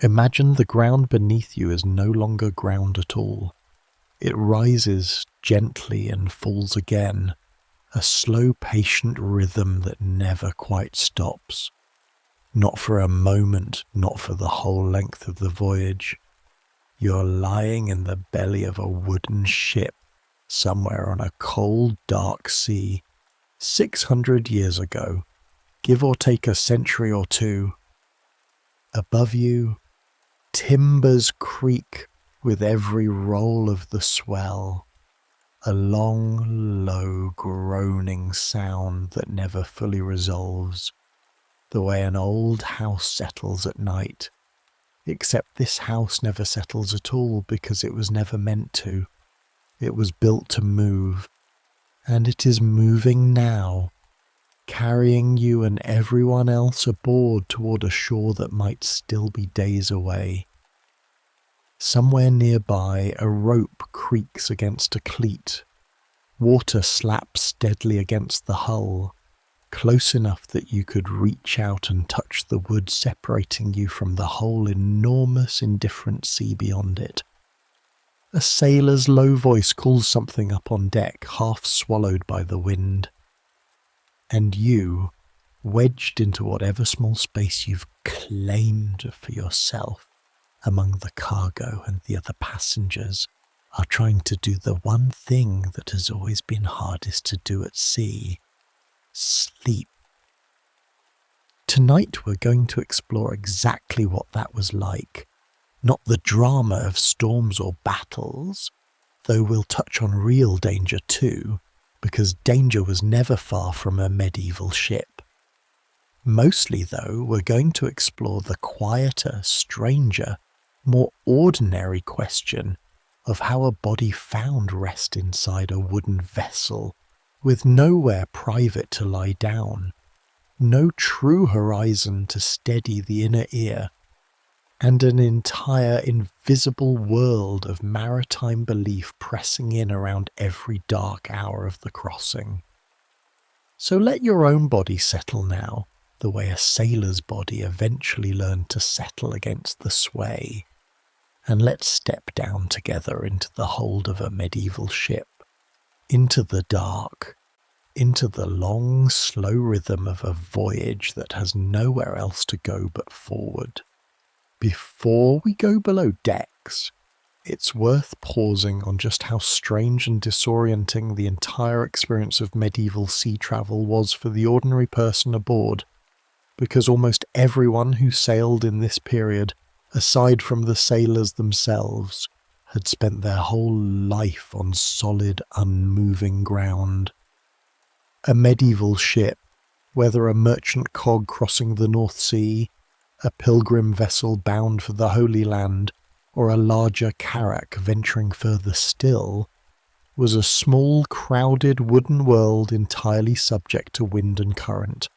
Imagine the ground beneath you is no longer ground at all. It rises gently and falls again, a slow, patient rhythm that never quite stops. Not for a moment, not for the whole length of the voyage. You're lying in the belly of a wooden ship, somewhere on a cold, dark sea, 600 years ago, give or take a century or two. Above you, timbers creak with every roll of the swell, a long, low, groaning sound that never fully resolves, the way an old house settles at night. Except this house never settles at all because it was never meant to. It was built to move, and it is moving now, carrying you and everyone else aboard toward a shore that might still be days away. Somewhere nearby, a rope creaks against a cleat. Water slaps steadily against the hull, close enough that you could reach out and touch the wood separating you from the whole enormous, indifferent sea beyond it. A sailor's low voice calls something up on deck, half swallowed by the wind. And you, wedged into whatever small space you've claimed for yourself among the cargo and the other passengers, are trying to do the one thing that has always been hardest to do at sea: sleep. Tonight we're going to explore exactly what that was like. Not the drama of storms or battles, though we'll touch on real danger too, because danger was never far from a medieval ship. Mostly, though, we're going to explore the quieter, stranger, more ordinary question of how a body found rest inside a wooden vessel, with nowhere private to lie down, no true horizon to steady the inner ear, and an entire invisible world of maritime belief pressing in around every dark hour of the crossing. So let your own body settle now, the way a sailor's body eventually learned to settle against the sway, and let's step down together into the hold of a medieval ship, into the dark, into the long, slow rhythm of a voyage that has nowhere else to go but forward. Before we go below decks, it's worth pausing on just how strange and disorienting the entire experience of medieval sea travel was for the ordinary person aboard, because almost everyone who sailed in this period, aside from the sailors themselves, had spent their whole life on solid, unmoving ground. A medieval ship, whether a merchant cog crossing the North Sea, a pilgrim vessel bound for the Holy Land, or a larger carrack venturing further still, was a small, crowded wooden world entirely subject to wind and current,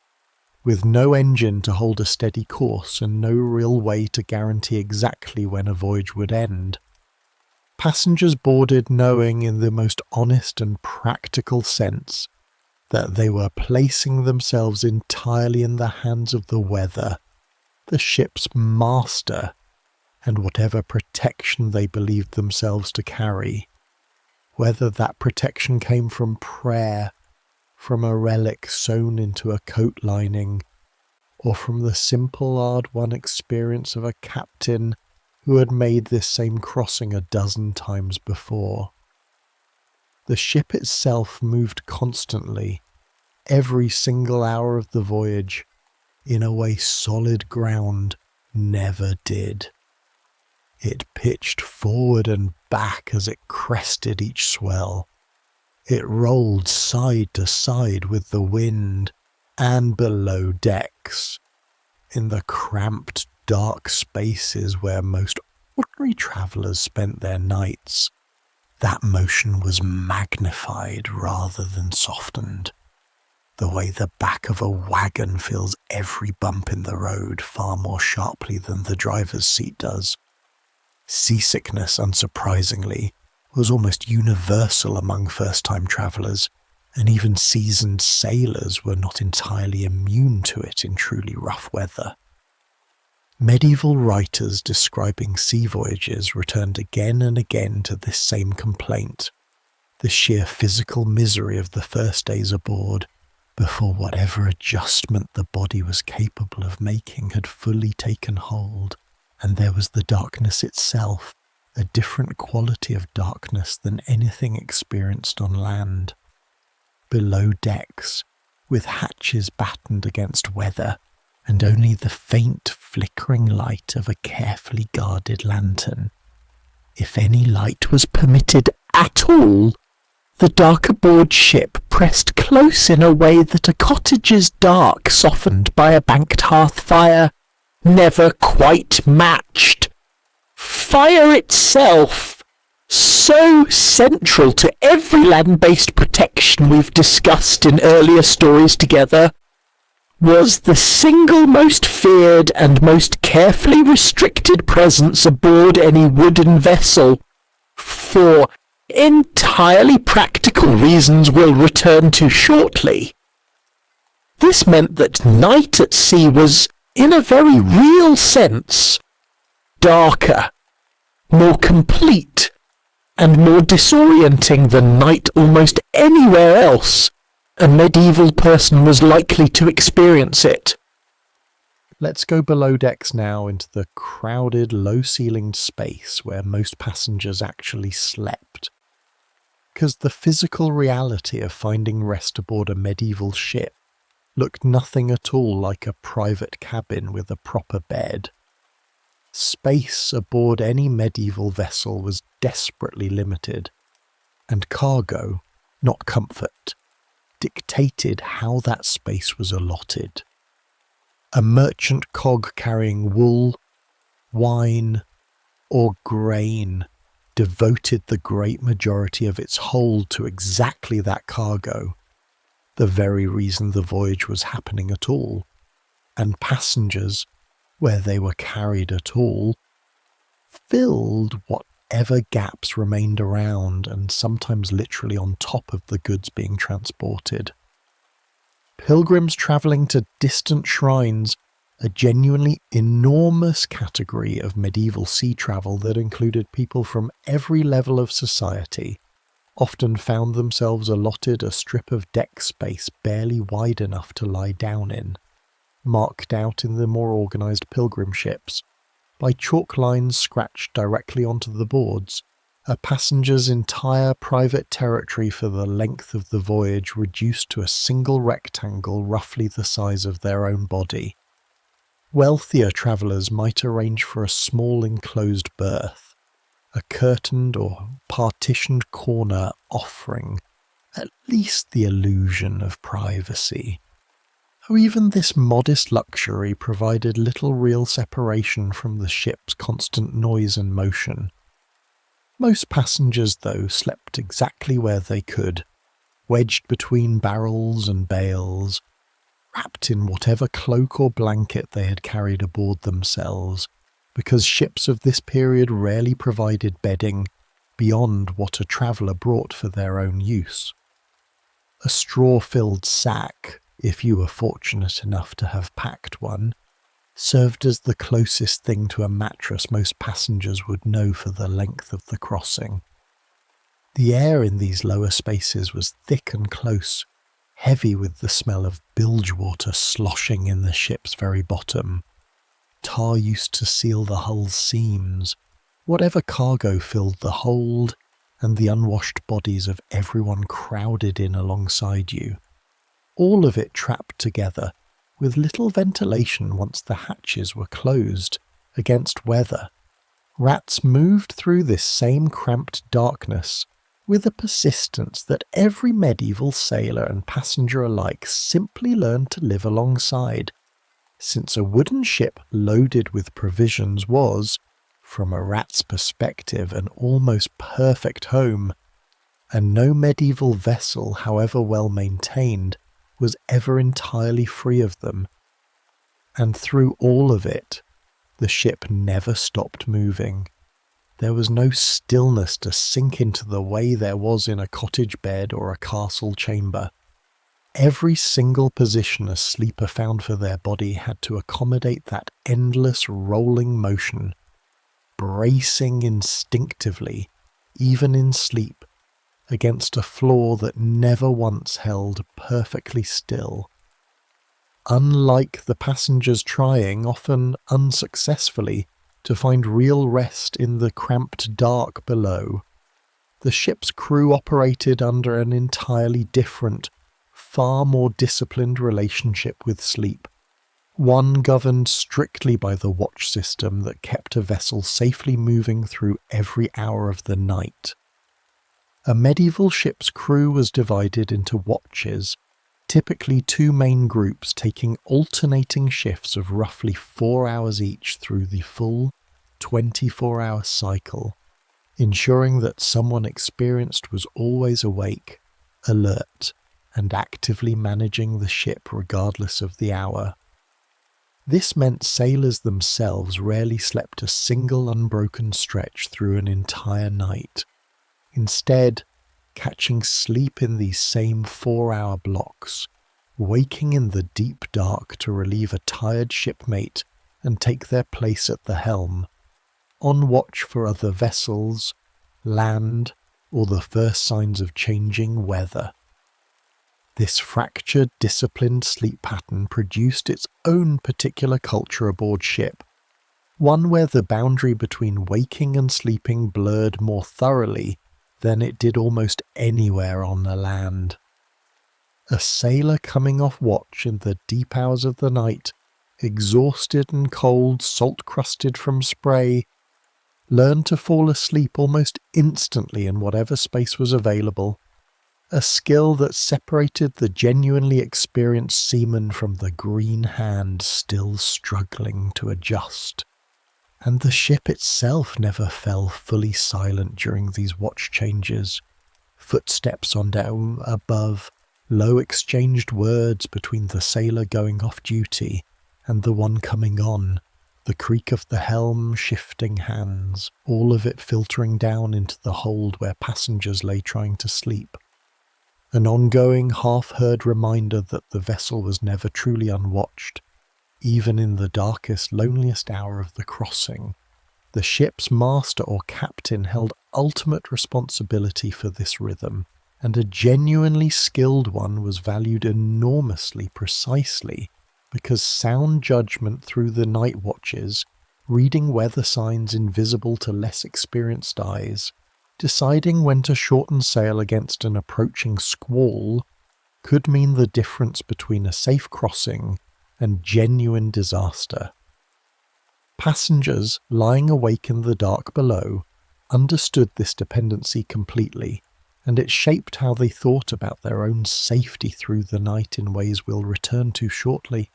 with no engine to hold a steady course and no real way to guarantee exactly when a voyage would end. Passengers boarded knowing in the most honest and practical sense that they were placing themselves entirely in the hands of the weather, the ship's master, and whatever protection they believed themselves to carry, whether that protection came from prayer, from a relic sewn into a coat lining, or from the simple hard-won experience of a captain who had made this same crossing a dozen times before. The ship itself moved constantly, every single hour of the voyage, in a way solid ground never did. It pitched forward and back as it crested each swell. It rolled side to side with the wind, and below decks, in the cramped, dark spaces where most ordinary travellers spent their nights, that motion was magnified rather than softened, the way the back of a wagon feels every bump in the road far more sharply than the driver's seat does. Seasickness, unsurprisingly, was almost universal among first-time travellers, and even seasoned sailors were not entirely immune to it in truly rough weather. Medieval writers describing sea voyages returned again and again to this same complaint, the sheer physical misery of the first days aboard, before whatever adjustment the body was capable of making had fully taken hold, and there was the darkness itself, a different quality of darkness than anything experienced on land. Below decks, with hatches battened against weather, and only the faint flickering light of a carefully guarded lantern. If any light was permitted at all, the dark aboard ship pressed close in a way that a cottage's dark softened by a banked hearth fire never quite matched. Fire itself, so central to every land-based protection we've discussed in earlier stories together, was the single most feared and most carefully restricted presence aboard any wooden vessel, for entirely practical reasons we'll return to shortly. This meant that night at sea was, in a very real sense, darker, more complete, and more disorienting than night almost anywhere else a medieval person was likely to experience it. Let's go below decks now into the crowded, low-ceilinged space where most passengers actually slept. Because the physical reality of finding rest aboard a medieval ship looked nothing at all like a private cabin with a proper bed. Space aboard any medieval vessel was desperately limited, and cargo, not comfort, dictated how that space was allotted. A merchant cog carrying wool, wine, or grain devoted the great majority of its hold to exactly that cargo, the very reason the voyage was happening at all, and passengers, where they were carried at all, filled whatever gaps remained around and sometimes literally on top of the goods being transported. Pilgrims travelling to distant shrines, a genuinely enormous category of medieval sea travel that included people from every level of society, often found themselves allotted a strip of deck space barely wide enough to lie down in, marked out in the more organised pilgrim ships by chalk lines scratched directly onto the boards, a passenger's entire private territory for the length of the voyage reduced to a single rectangle roughly the size of their own body. Wealthier travellers might arrange for a small enclosed berth, a curtained or partitioned corner offering at least the illusion of privacy. Though even this modest luxury provided little real separation from the ship's constant noise and motion. Most passengers, though, slept exactly where they could, wedged between barrels and bales, wrapped in whatever cloak or blanket they had carried aboard themselves, because ships of this period rarely provided bedding beyond what a traveller brought for their own use. A straw-filled sack, if you were fortunate enough to have packed one, served as the closest thing to a mattress most passengers would know for the length of the crossing. The air in these lower spaces was thick and close, heavy with the smell of bilge water sloshing in the ship's very bottom. Tar used to seal the hull's seams, whatever cargo filled the hold, and the unwashed bodies of everyone crowded in alongside you. All of it trapped together, with little ventilation once the hatches were closed, against weather. Rats moved through this same cramped darkness with a persistence that every medieval sailor and passenger alike simply learned to live alongside, since a wooden ship loaded with provisions was, from a rat's perspective, an almost perfect home, and no medieval vessel, however well maintained, was ever entirely free of them. And through all of it, the ship never stopped moving. There was no stillness to sink into the way there was in a cottage bed or a castle chamber. Every single position a sleeper found for their body had to accommodate that endless rolling motion, bracing instinctively, even in sleep, against a floor that never once held perfectly still. Unlike the passengers trying, often unsuccessfully, to find real rest in the cramped dark below, the ship's crew operated under an entirely different, far more disciplined relationship with sleep, one governed strictly by the watch system that kept a vessel safely moving through every hour of the night. A medieval ship's crew was divided into watches, typically two main groups taking alternating shifts of roughly 4 hours each through the full 24-hour cycle, ensuring that someone experienced was always awake, alert, and actively managing the ship regardless of the hour. This meant sailors themselves rarely slept a single unbroken stretch through an entire night, instead catching sleep in these same 4-hour blocks, waking in the deep dark to relieve a tired shipmate and take their place at the helm, on watch for other vessels, land, or the first signs of changing weather. This fractured, disciplined sleep pattern produced its own particular culture aboard ship, one where the boundary between waking and sleeping blurred more thoroughly than it did almost anywhere on the land. A sailor coming off watch in the deep hours of the night, exhausted and cold, salt-crusted from spray, learned to fall asleep almost instantly in whatever space was available, a skill that separated the genuinely experienced seaman from the green hand still struggling to adjust. And the ship itself never fell fully silent during these watch changes. Footsteps on down above, low exchanged words between the sailor going off duty and the one coming on, the creak of the helm shifting hands, all of it filtering down into the hold where passengers lay trying to sleep. An ongoing, half-heard reminder that the vessel was never truly unwatched, even in the darkest, loneliest hour of the crossing. The ship's master or captain held ultimate responsibility for this rhythm, and a genuinely skilled one was valued enormously precisely because sound judgment through the night watches, reading weather signs invisible to less experienced eyes, deciding when to shorten sail against an approaching squall, could mean the difference between a safe crossing and genuine disaster. Passengers lying awake in the dark below understood this dependency completely, and it shaped how they thought about their own safety through the night in ways we'll return to shortly.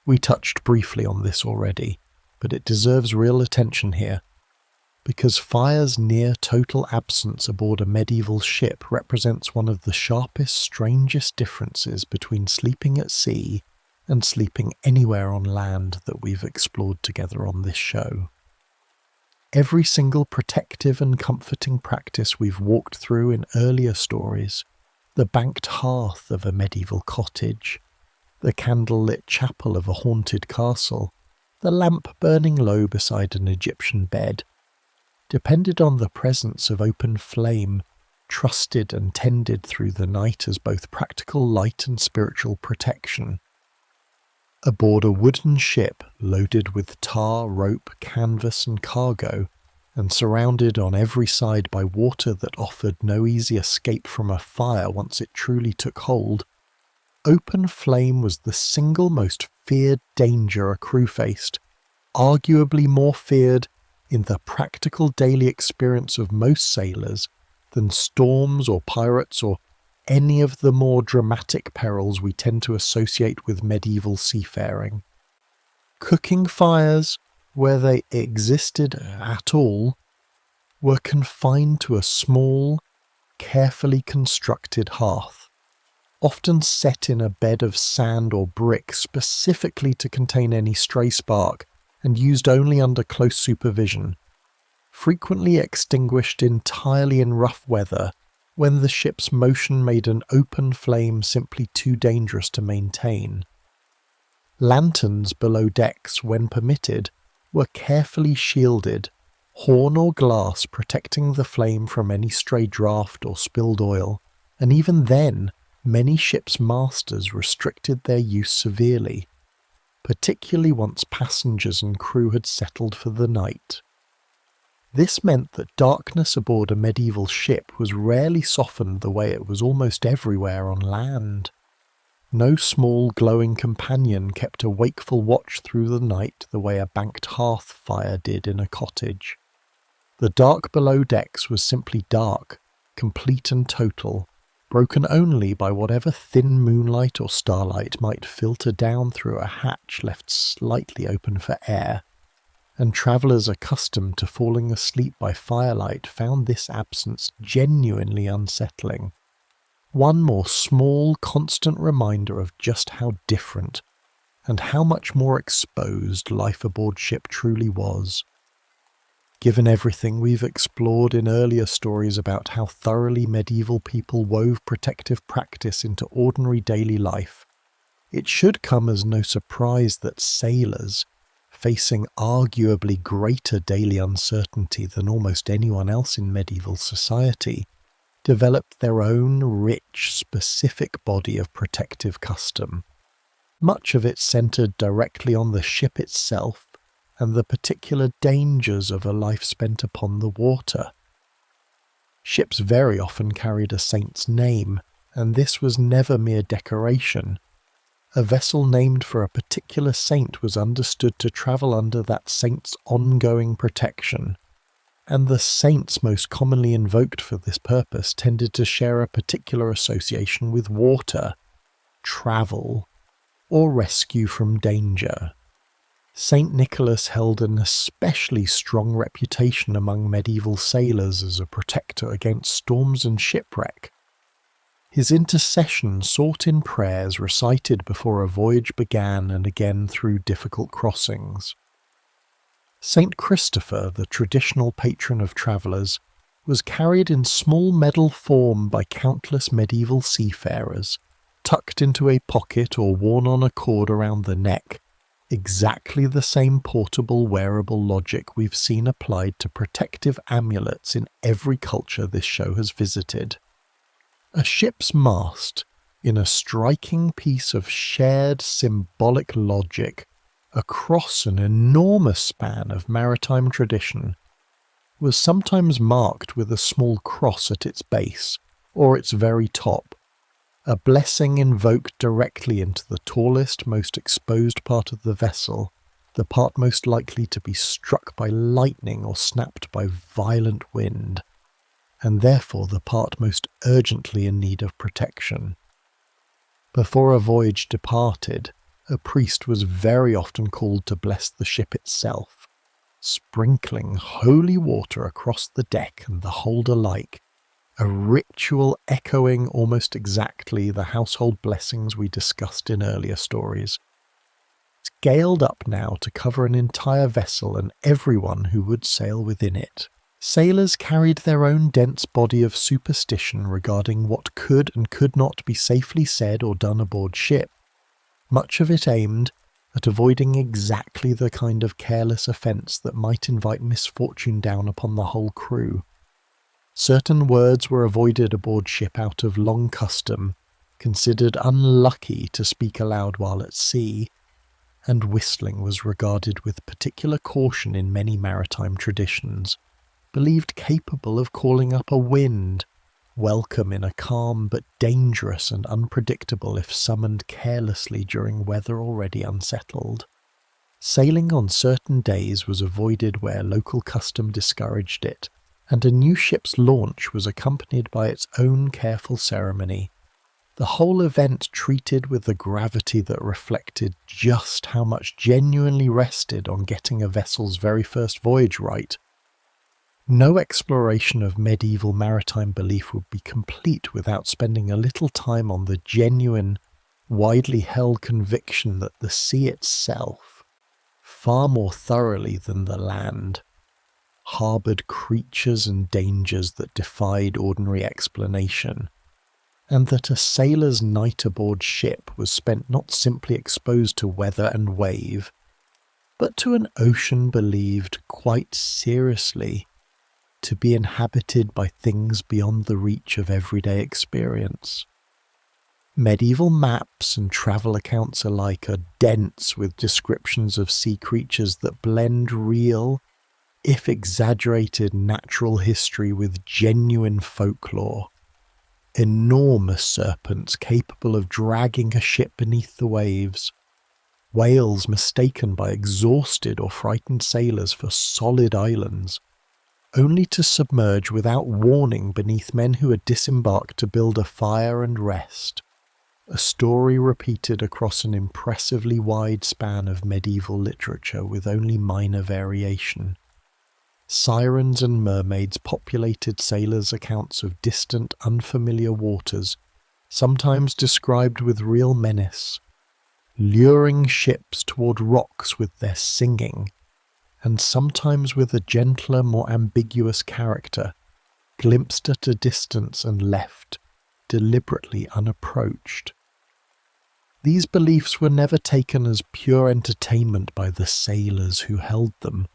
We touched briefly on this already, but it deserves real attention here, because fire's near total absence aboard a medieval ship represents one of the sharpest, strangest differences between sleeping at sea and sleeping anywhere on land that we've explored together on this show. Every single protective and comforting practice we've walked through in earlier stories, the banked hearth of a medieval cottage, the candle-lit chapel of a haunted castle, the lamp burning low beside an Egyptian bed, depended on the presence of open flame, trusted and tended through the night as both practical light and spiritual protection. Aboard a wooden ship loaded with tar, rope, canvas and cargo, and surrounded on every side by water that offered no easy escape from a fire once it truly took hold, open flame was the single most feared danger a crew faced, arguably more feared in the practical daily experience of most sailors than storms or pirates or any of the more dramatic perils we tend to associate with medieval seafaring. Cooking fires, where they existed at all, were confined to a small, carefully constructed hearth, often set in a bed of sand or brick specifically to contain any stray spark and used only under close supervision, frequently extinguished entirely in rough weather when the ship's motion made an open flame simply too dangerous to maintain. Lanterns below decks, when permitted, were carefully shielded, horn or glass protecting the flame from any stray draft or spilled oil, and even then, many ships' masters restricted their use severely, particularly once passengers and crew had settled for the night. This meant that darkness aboard a medieval ship was rarely softened the way it was almost everywhere on land. No small glowing companion kept a wakeful watch through the night the way a banked hearth fire did in a cottage. The dark below decks was simply dark, complete and total, broken only by whatever thin moonlight or starlight might filter down through a hatch left slightly open for air, and travellers accustomed to falling asleep by firelight found this absence genuinely unsettling. One more small, constant reminder of just how different and how much more exposed life aboard ship truly was. Given everything we've explored in earlier stories about how thoroughly medieval people wove protective practice into ordinary daily life, it should come as no surprise that sailors, facing arguably greater daily uncertainty than almost anyone else in medieval society, developed their own rich, specific body of protective custom. Much of it centered directly on the ship itself and the particular dangers of a life spent upon the water. Ships very often carried a saint's name, and this was never mere decoration. A vessel named for a particular saint was understood to travel under that saint's ongoing protection, and the saints most commonly invoked for this purpose tended to share a particular association with water, travel, or rescue from danger. Saint Nicholas held an especially strong reputation among medieval sailors as a protector against storms and shipwreck. His intercession sought in prayers recited before a voyage began and again through difficult crossings. Saint Christopher, the traditional patron of travellers, was carried in small medal form by countless medieval seafarers, tucked into a pocket or worn on a cord around the neck, exactly the same portable wearable logic we've seen applied to protective amulets in every culture this show has visited. A ship's mast, in a striking piece of shared symbolic logic across an enormous span of maritime tradition, was sometimes marked with a small cross at its base, or its very top, a blessing invoked directly into the tallest, most exposed part of the vessel, the part most likely to be struck by lightning or snapped by violent wind, and therefore the part most urgently in need of protection. Before a voyage departed, a priest was very often called to bless the ship itself, sprinkling holy water across the deck and the hold alike, a ritual echoing almost exactly the household blessings we discussed in earlier stories. Scaled up now to cover an entire vessel and everyone who would sail within it. Sailors carried their own dense body of superstition regarding what could and could not be safely said or done aboard ship, much of it aimed at avoiding exactly the kind of careless offence that might invite misfortune down upon the whole crew. Certain words were avoided aboard ship out of long custom, considered unlucky to speak aloud while at sea, and whistling was regarded with particular caution in many maritime traditions, believed capable of calling up a wind, welcome in a calm but dangerous and unpredictable if summoned carelessly during weather already unsettled. Sailing on certain days was avoided where local custom discouraged it, and a new ship's launch was accompanied by its own careful ceremony, the whole event treated with the gravity that reflected just how much genuinely rested on getting a vessel's very first voyage right. No exploration of medieval maritime belief would be complete without spending a little time on the genuine, widely held conviction that the sea itself, far more thoroughly than the land, harboured creatures and dangers that defied ordinary explanation, and that a sailor's night aboard ship was spent not simply exposed to weather and wave, but to an ocean believed quite seriously to be inhabited by things beyond the reach of everyday experience. Medieval maps and travel accounts alike are dense with descriptions of sea creatures that blend real, if exaggerated, natural history with genuine folklore. Enormous serpents capable of dragging a ship beneath the waves, whales mistaken by exhausted or frightened sailors for solid islands, only to submerge without warning beneath men who had disembarked to build a fire and rest. A story repeated across an impressively wide span of medieval literature with only minor variation. Sirens and mermaids populated sailors' accounts of distant, unfamiliar waters, sometimes described with real menace, luring ships toward rocks with their singing, and sometimes with a gentler, more ambiguous character, glimpsed at a distance and left, deliberately unapproached. These beliefs were never taken as pure entertainment by the sailors who held them,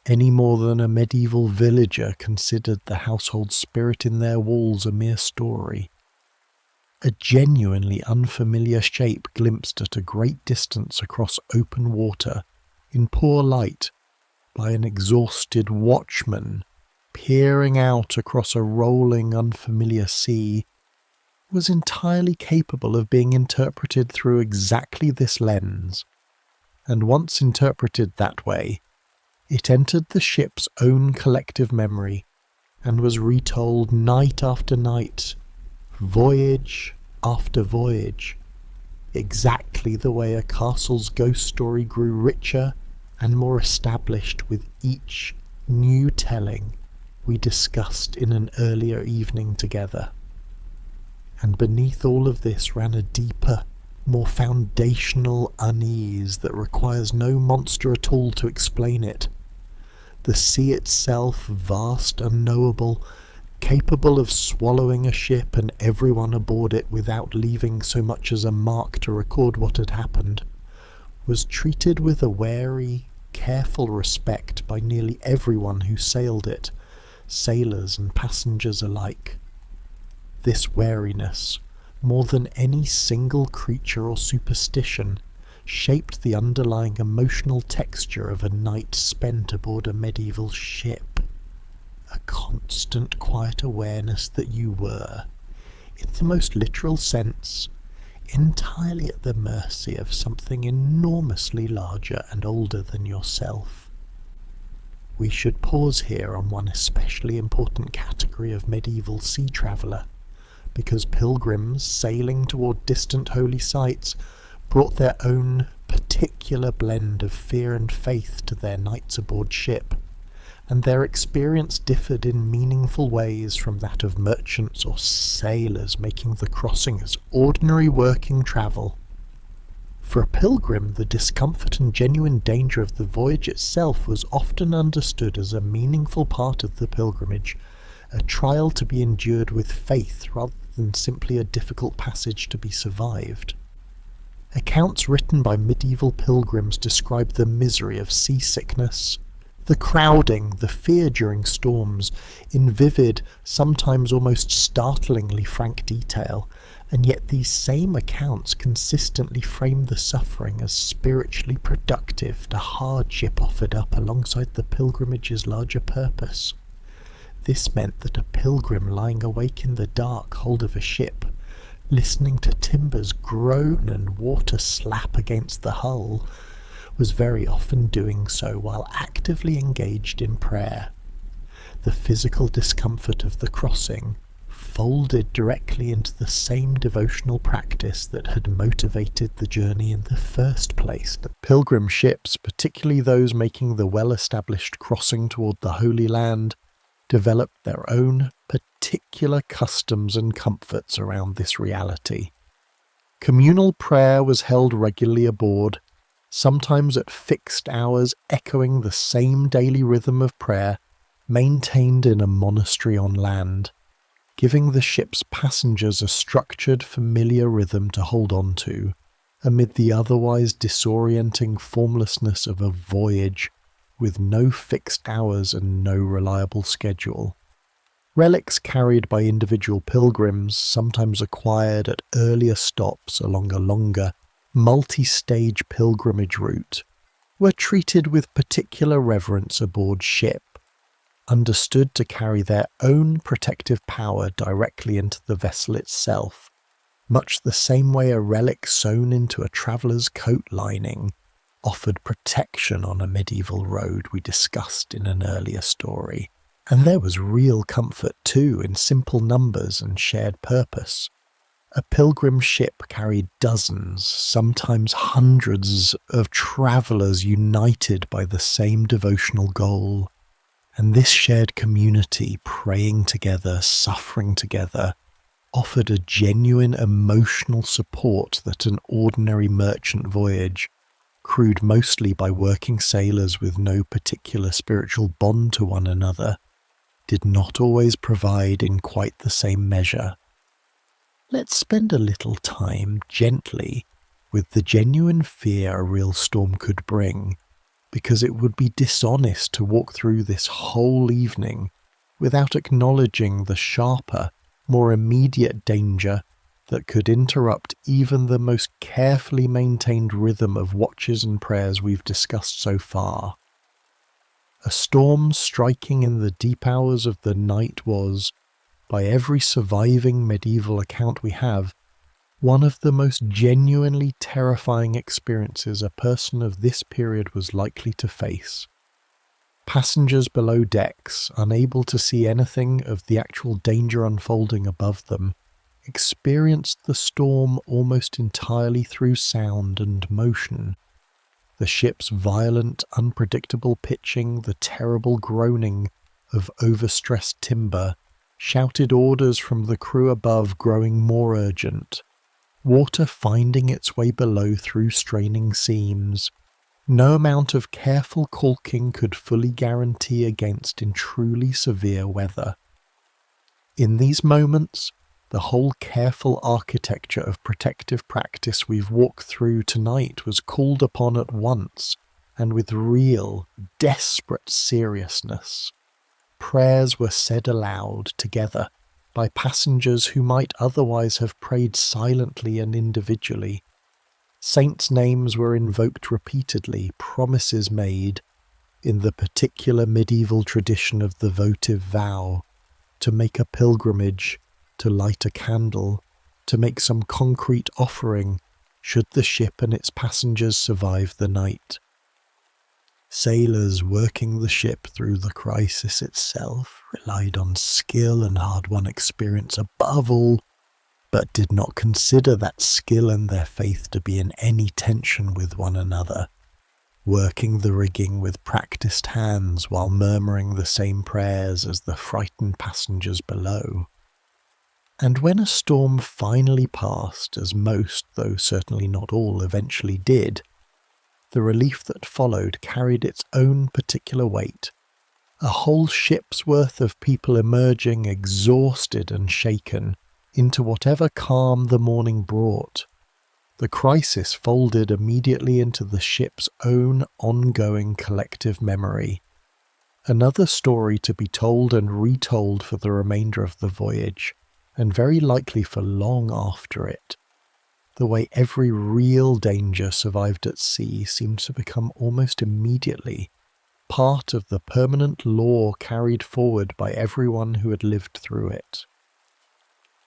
any more than a medieval villager considered the household spirit in their walls a mere story. A genuinely unfamiliar shape glimpsed at a great distance across open water, in poor light, by an exhausted watchman, peering out across a rolling unfamiliar sea, was entirely capable of being interpreted through exactly this lens, and once interpreted that way, it entered the ship's own collective memory and was retold night after night, voyage after voyage, exactly the way a castle's ghost story grew richer and more established with each new telling we discussed in an earlier evening together. And beneath all of this ran a deeper, more foundational unease that requires no monster at all to explain it. The sea itself, vast, unknowable, capable of swallowing a ship and everyone aboard it without leaving so much as a mark to record what had happened, was treated with a wary, careful respect by nearly everyone who sailed it, sailors and passengers alike. This wariness, more than any single creature or superstition, shaped the underlying emotional texture of a night spent aboard a medieval ship. A constant quiet awareness that you were, in the most literal sense, entirely at the mercy of something enormously larger and older than yourself. We should pause here on one especially important category of medieval sea traveller, because pilgrims sailing toward distant holy sites brought their own particular blend of fear and faith to their nights aboard ship, and their experience differed in meaningful ways from that of merchants or sailors making the crossing as ordinary working travel. For a pilgrim, the discomfort and genuine danger of the voyage itself was often understood as a meaningful part of the pilgrimage, a trial to be endured with faith rather than simply a difficult passage to be survived. Accounts written by medieval pilgrims describe the misery of seasickness, the crowding, the fear during storms, in vivid, sometimes almost startlingly frank detail, and yet these same accounts consistently frame the suffering as spiritually productive to hardship offered up alongside the pilgrimage's larger purpose. This meant that a pilgrim lying awake in the dark hold of a ship, listening to timbers groan and water slap against the hull, was very often doing so while actively engaged in prayer. The physical discomfort of the crossing folded directly into the same devotional practice that had motivated the journey in the first place. Pilgrim ships, particularly those making the well-established crossing toward the Holy Land, developed their own particular customs and comforts around this reality. Communal prayer was held regularly aboard, sometimes at fixed hours echoing the same daily rhythm of prayer maintained in a monastery on land, giving the ship's passengers a structured, familiar rhythm to hold on to, amid the otherwise disorienting formlessness of a voyage with no fixed hours and no reliable schedule. Relics carried by individual pilgrims, sometimes acquired at earlier stops along a longer, multi-stage pilgrimage route, were treated with particular reverence aboard ship, understood to carry their own protective power directly into the vessel itself, much the same way a relic sewn into a traveller's coat lining offered protection on a medieval road we discussed in an earlier story. And there was real comfort too in simple numbers and shared purpose. A pilgrim ship carried dozens, sometimes hundreds of travellers united by the same devotional goal. And this shared community, praying together, suffering together, offered a genuine emotional support that an ordinary merchant voyage, crewed mostly by working sailors with no particular spiritual bond to one another, did not always provide in quite the same measure. Let's spend a little time gently with the genuine fear a real storm could bring, because it would be dishonest to walk through this whole evening without acknowledging the sharper, more immediate danger that could interrupt even the most carefully maintained rhythm of watches and prayers we've discussed so far. A storm striking in the deep hours of the night was, by every surviving medieval account we have, one of the most genuinely terrifying experiences a person of this period was likely to face. Passengers below decks, unable to see anything of the actual danger unfolding above them, experienced the storm almost entirely through sound and motion. The ship's violent, unpredictable pitching, the terrible groaning of overstressed timber, shouted orders from the crew above growing more urgent, water finding its way below through straining seams. No amount of careful caulking could fully guarantee against in truly severe weather. In these moments, the whole careful architecture of protective practice we've walked through tonight was called upon at once, and with real, desperate seriousness. Prayers were said aloud together by passengers who might otherwise have prayed silently and individually. Saints' names were invoked repeatedly, promises made, in the particular medieval tradition of the votive vow, to make a pilgrimage, to light a candle, to make some concrete offering, should the ship and its passengers survive the night. Sailors working the ship through the crisis itself relied on skill and hard-won experience above all, but did not consider that skill and their faith to be in any tension with one another, working the rigging with practiced hands while murmuring the same prayers as the frightened passengers below. And when a storm finally passed, as most, though certainly not all, eventually did, the relief that followed carried its own particular weight. A whole ship's worth of people emerging exhausted and shaken into whatever calm the morning brought. The crisis folded immediately into the ship's own ongoing collective memory. Another story to be told and retold for the remainder of the voyage, and very likely for long after it. The way every real danger survived at sea seemed to become almost immediately part of the permanent lore carried forward by everyone who had lived through it.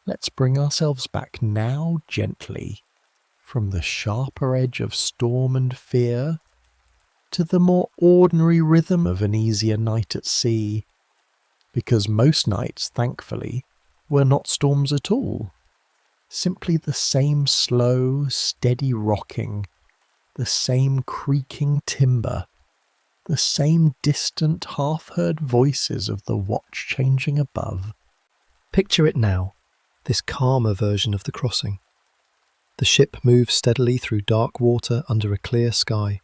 Let's bring ourselves back now gently from the sharper edge of storm and fear to the more ordinary rhythm of an easier night at sea, because most nights, thankfully, were not storms at all. Simply the same slow, steady rocking, the same creaking timber, the same distant, half-heard voices of the watch changing above. Picture it now, this calmer version of the crossing. The ship moves steadily through dark water under a clear sky,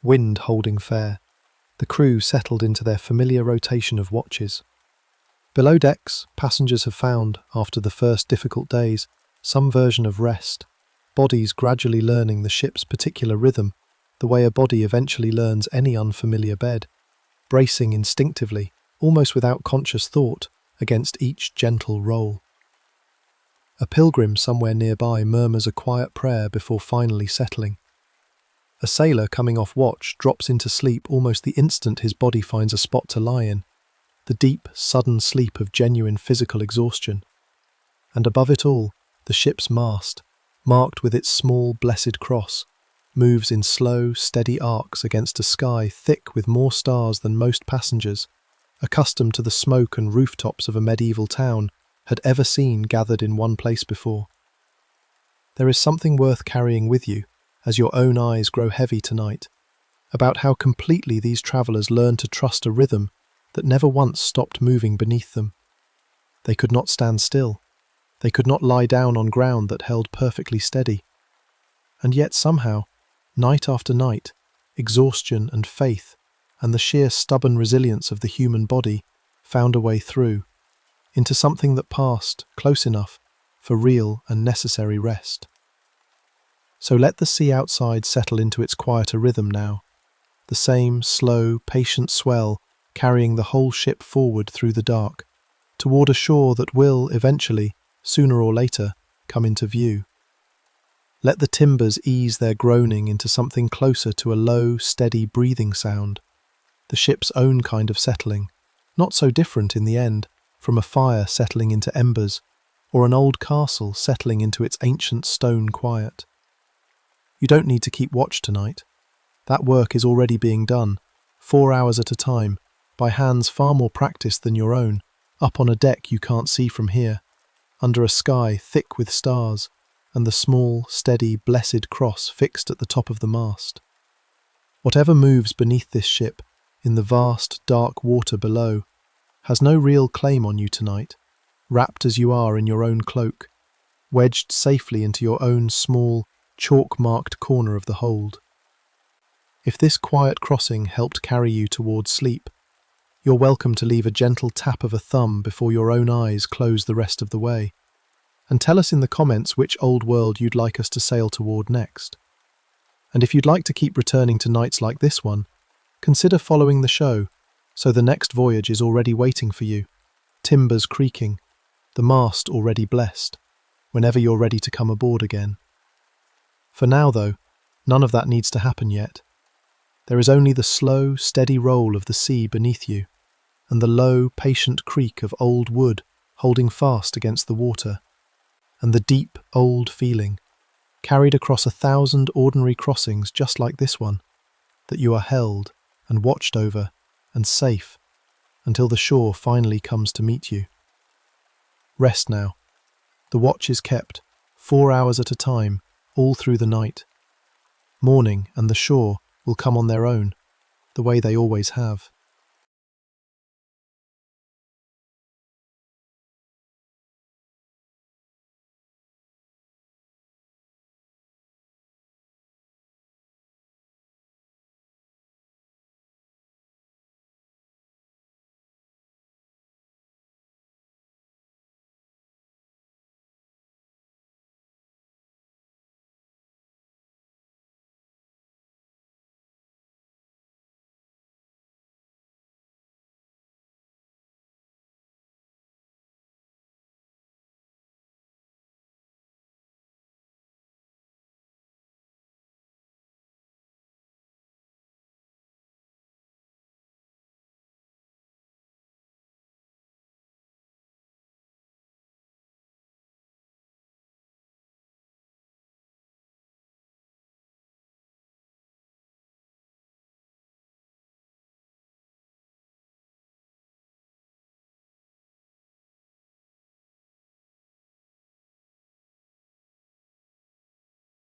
wind holding fair, The crew settled into their familiar rotation of watches. Below decks, passengers have found, after the first difficult days, some version of rest, bodies gradually learning the ship's particular rhythm, the way a body eventually learns any unfamiliar bed, bracing instinctively, almost without conscious thought, against each gentle roll. A pilgrim somewhere nearby murmurs a quiet prayer before finally settling. A sailor coming off watch drops into sleep almost the instant his body finds a spot to lie in, the deep, sudden sleep of genuine physical exhaustion. And above it all, the ship's mast, marked with its small, blessed cross, moves in slow, steady arcs against a sky thick with more stars than most passengers, accustomed to the smoke and rooftops of a medieval town, had ever seen gathered in one place before. There is something worth carrying with you, as your own eyes grow heavy tonight, about how completely these travellers learned to trust a rhythm that never once stopped moving beneath them. They could not stand still. They could not lie down on ground that held perfectly steady. And yet somehow, night after night, exhaustion and faith, and the sheer stubborn resilience of the human body, found a way through, into something that passed, close enough, for real and necessary rest. So let the sea outside settle into its quieter rhythm now, the same slow, patient swell carrying the whole ship forward through the dark, toward a shore that will, eventually, sooner or later, come into view. Let the timbers ease their groaning into something closer to a low, steady breathing sound, the ship's own kind of settling, not so different in the end from a fire settling into embers, or an old castle settling into its ancient stone quiet. You don't need to keep watch tonight. That work is already being done, 4 hours at a time, by hands far more practiced than your own, up on a deck you can't see from here, under a sky thick with stars, and the small, steady, blessed cross fixed at the top of the mast. Whatever moves beneath this ship, in the vast, dark water below, has no real claim on you tonight, wrapped as you are in your own cloak, wedged safely into your own small, chalk-marked corner of the hold. If this quiet crossing helped carry you towards sleep, you're welcome to leave a gentle tap of a thumb before your own eyes close the rest of the way, and tell us in the comments which old world you'd like us to sail toward next. And if you'd like to keep returning to nights like this one, consider following the show, so the next voyage is already waiting for you, timbers creaking, the mast already blessed, whenever you're ready to come aboard again. For now, though, none of that needs to happen yet. There is only the slow, steady roll of the sea beneath you, and the low, patient creak of old wood holding fast against the water, and the deep, old feeling, carried across 1,000 ordinary crossings just like this one, that you are held and watched over and safe until the shore finally comes to meet you. Rest now. The watch is kept, 4 hours at a time, all through the night. Morning and the shore will come on their own, the way they always have.